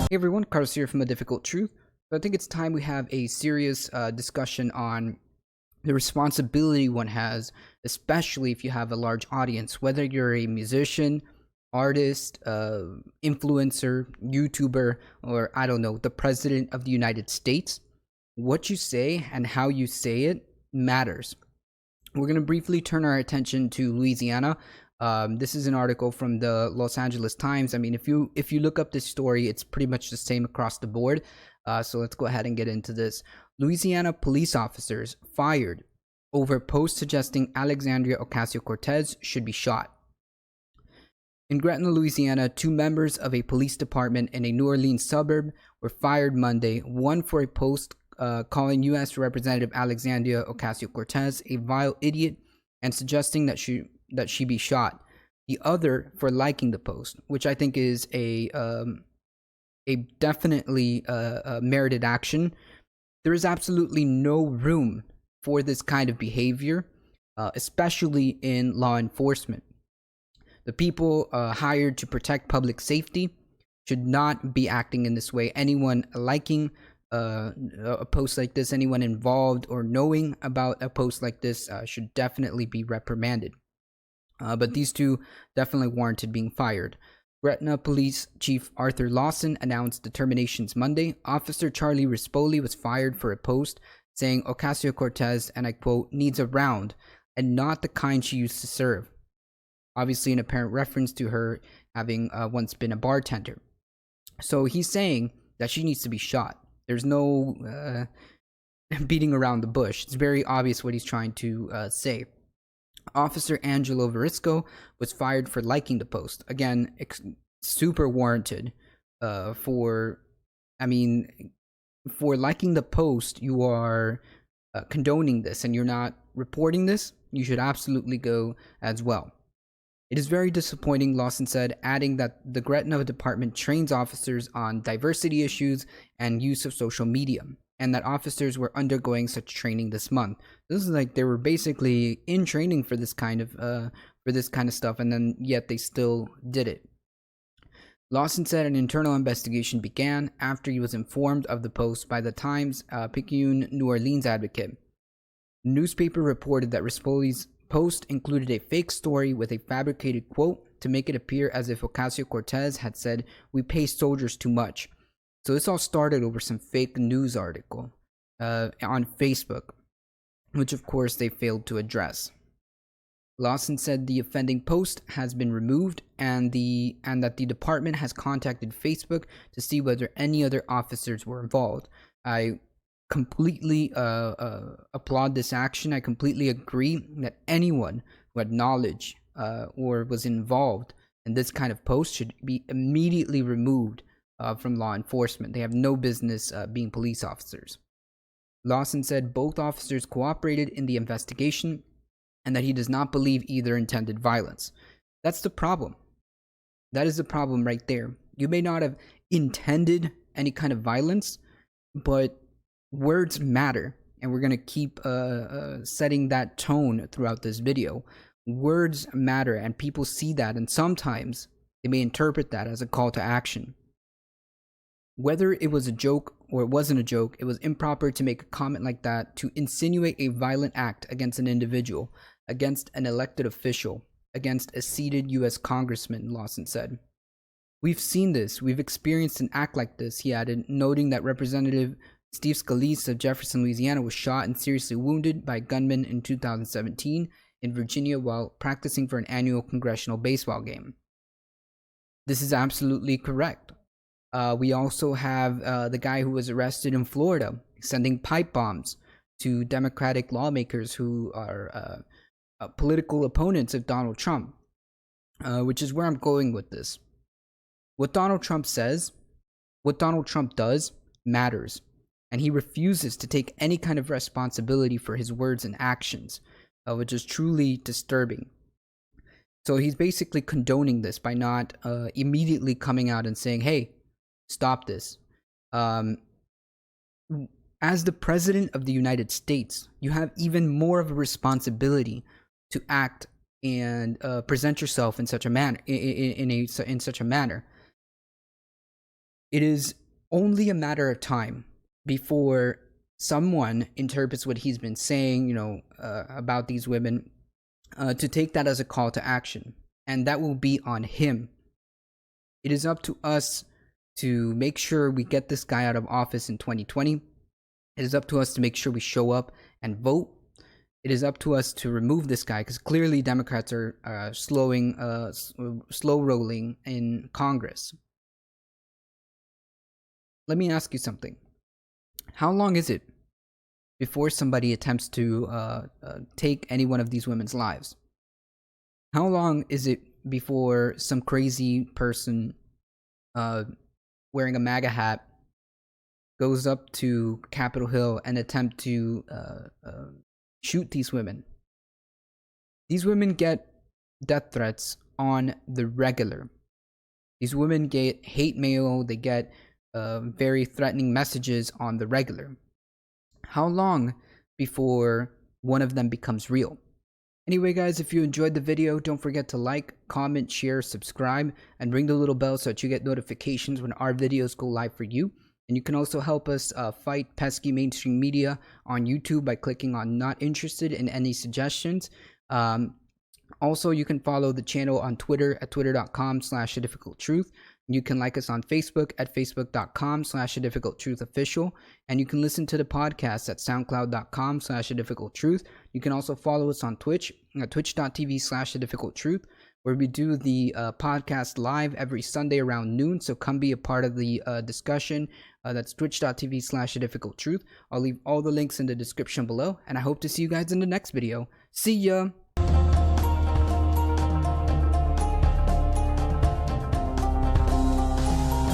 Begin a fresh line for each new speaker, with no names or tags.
Hey everyone, Carlos here from ADifficultTruth. So I think it's time we have a serious discussion on the responsibility one has, especially if you have a large audience, whether you're a musician, artist, influencer, YouTuber, or I don't know, the President of the United States. What you say and how you say it matters. We're going to briefly turn our attention to Louisiana. This is an article from the Los Angeles Times. I mean, if you look up this story, it's pretty much the same across the board. So let's go ahead and get into this. Louisiana police officers fired over post suggesting Alexandria Ocasio-Cortez should be shot. In Gretna, Louisiana, two members of a police department in a New Orleans suburb were fired Monday, one for a post calling U.S. Representative Alexandria Ocasio-Cortez a vile idiot and suggesting that she be shot. The other for liking the post, which I think is a definitely merited action. There is absolutely no room for this kind of behavior, especially in law enforcement. The people hired to protect public safety should not be acting in this way. Anyone liking a post like this, anyone involved or knowing about a post like this should definitely be reprimanded. But these two definitely warranted being fired. Gretna Police Chief Arthur Lawson announced the terminations Monday. Officer Charlie Rispoli was fired for a post saying Ocasio-Cortez, and I quote, needs a round and not the kind she used to serve. Obviously an apparent reference to her having once been a bartender. So he's saying that she needs to be shot. There's no beating around the bush. It's very obvious what he's trying to say. Officer Angelo Verisco was fired for liking the post. Again, super warranted. For liking the post, you are condoning this and you're not reporting this. You should absolutely go as well. It is very disappointing, Lawson said, adding that the Gretna department trains officers on diversity issues and use of social media, and that officers were undergoing such training this month. This is like they were basically in training for this kind of stuff, and then yet they still did it. Lawson said an internal investigation began after he was informed of the post by the Times-Picayune New Orleans Advocate. The newspaper reported that Rispoli's post included a fake story with a fabricated quote to make it appear as if Ocasio-Cortez had said, "We pay soldiers too much." So this all started over some fake news article on Facebook, which of course they failed to address. Lawson said the offending post has been removed and that the department has contacted Facebook to see whether any other officers were involved. I completely applaud this action. I completely agree that anyone who had knowledge or was involved in this kind of post should be immediately removed from law enforcement. They have no business being police officers. Lawson said both officers cooperated in the investigation and that he does not believe either intended violence. That's the problem. That is the problem right there. You may not have intended any kind of violence, but words matter, and we're going to keep setting that tone throughout this video. Words matter, and people see that, and sometimes they may interpret that as a call to action. Whether it was a joke or it wasn't a joke, it was improper to make a comment like that to insinuate a violent act against an individual, against an elected official, against a seated U.S. Congressman, Lawson said. We've seen this. We've experienced an act like this, he added, noting that Representative Steve Scalise of Jefferson, Louisiana was shot and seriously wounded by gunmen in 2017 in Virginia while practicing for an annual congressional baseball game. This is absolutely correct. We also have the guy who was arrested in Florida sending pipe bombs to Democratic lawmakers who are political opponents of Donald Trump, which is where I'm going with this. What Donald Trump says, what Donald Trump does, matters. And he refuses to take any kind of responsibility for his words and actions, which is truly disturbing. So he's basically condoning this by not immediately coming out and saying, hey, stop this. As the President of the United States, you have even more of a responsibility to act and present yourself in such a manner. In such a manner, It is only a matter of time before someone interprets what he's been saying, about these women, to take that as a call to action. And that will be on him. It is up to us to make sure we get this guy out of office in 2020. It is up to us to make sure we show up and vote. It is up to us to remove this guy, because clearly Democrats are slow rolling in Congress. Let me ask you something. How long is it before somebody attempts to take any one of these women's lives? How long is it before some crazy person wearing a MAGA hat goes up to Capitol Hill and attempt to shoot these women? These women get death threats on the regular. These women get hate mail. They get very threatening messages on the regular. How long before one of them becomes real? Anyway, guys, if you enjoyed the video, don't forget to like, comment, share, subscribe, and ring the little bell so that you get notifications when our videos go live for you. And you can also help us fight pesky mainstream media on YouTube by clicking on not interested in any suggestions. Also, you can follow the channel on Twitter at twitter.com/ADifficultTruth. You can like us on Facebook at facebook.com/ADifficultTruthOfficial. And you can listen to the podcast at soundcloud.com/ADifficultTruth. You can also follow us on Twitch at twitch.tv/ADifficultTruth, where we do the podcast live every Sunday around noon. So come be a part of the discussion. That's twitch.tv/ADifficultTruth. I'll leave all the links in the description below. And I hope to see you guys in the next video. See ya!